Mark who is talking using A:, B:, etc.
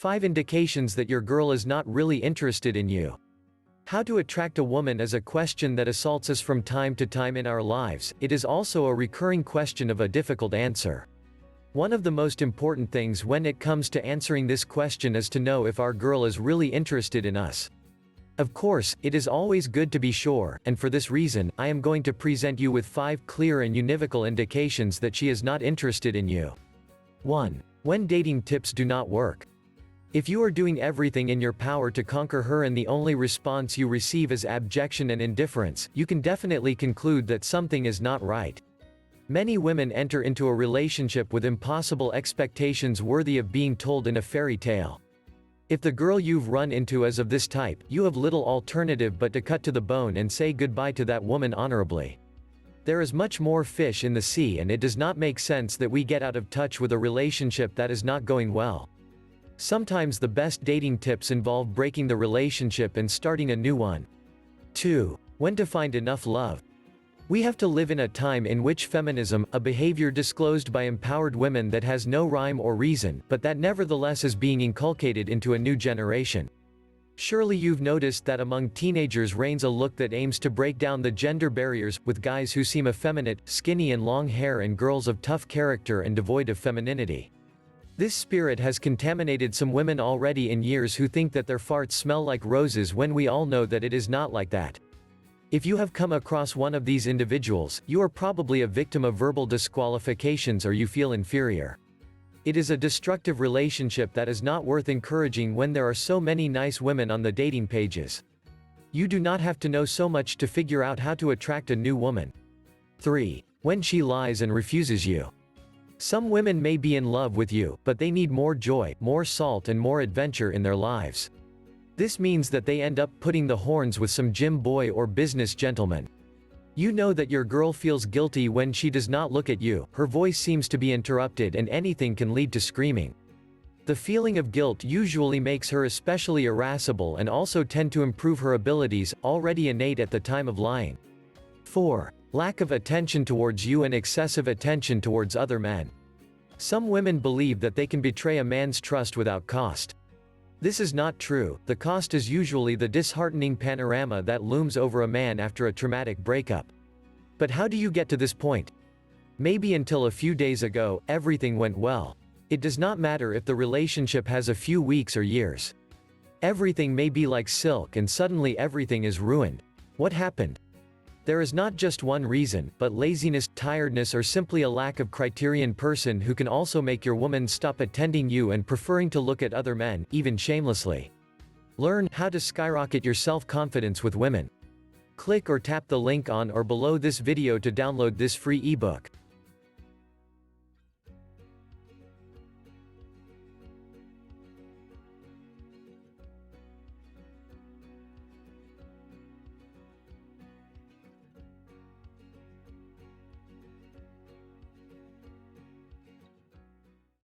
A: 5 indications that your girl is not really interested in you. How to attract a woman is a question that assaults us from time to time in our lives. It is also a recurring question of a difficult answer. One of the most important things when it comes to answering this question is to know if our girl is really interested in us. Of course, it is always good to be sure, and for this reason, I am going to present you with 5 clear and univocal indications that she is not interested in you. 1. When dating tips do not work. If you are doing everything in your power to conquer her and the only response you receive is abjection and indifference, you can definitely conclude that something is not right. Many women enter into a relationship with impossible expectations worthy of being told in a fairy tale. If the girl you've run into is of this type, you have little alternative but to cut to the bone and say goodbye to that woman honorably. There is much more fish in the sea, and it does not make sense that we get out of touch with a relationship that is not going well. Sometimes the best dating tips involve breaking the relationship and starting a new one. 2. When to find enough love. We have to live in a time in which feminism, a behavior disclosed by empowered women that has no rhyme or reason, but that nevertheless is being inculcated into a new generation. Surely you've noticed that among teenagers reigns a look that aims to break down the gender barriers, with guys who seem effeminate, skinny and long hair, and girls of tough character and devoid of femininity. This spirit has contaminated some women already in years who think that their farts smell like roses when we all know that it is not like that. If you have come across one of these individuals, you are probably a victim of verbal disqualifications or you feel inferior. It is a destructive relationship that is not worth encouraging when there are so many nice women on the dating pages. You do not have to know so much to figure out how to attract a new woman. 3. When she lies and refuses you. Some women may be in love with you, but they need more joy, more salt and more adventure in their lives. This means that they end up putting the horns with some gym boy or business gentleman. You know that your girl feels guilty when she does not look at you, her voice seems to be interrupted, and anything can lead to screaming. The feeling of guilt usually makes her especially irascible and also tend to improve her abilities, already innate at the time of lying. 4. Lack of attention towards you and excessive attention towards other men. Some women believe that they can betray a man's trust without cost. This is not true. The cost is usually the disheartening panorama that looms over a man after a traumatic breakup. But how do you get to this point? Maybe until a few days ago, everything went well. It does not matter if the relationship has a few weeks or years. Everything may be like silk and suddenly everything is ruined. What happened? There is not just one reason, but laziness, tiredness, or simply a lack of criterion person who can also make your woman stop attending you and preferring to look at other men, even shamelessly. Learn how to skyrocket your self-confidence with women. Click or tap the link on or below this video to download this free ebook.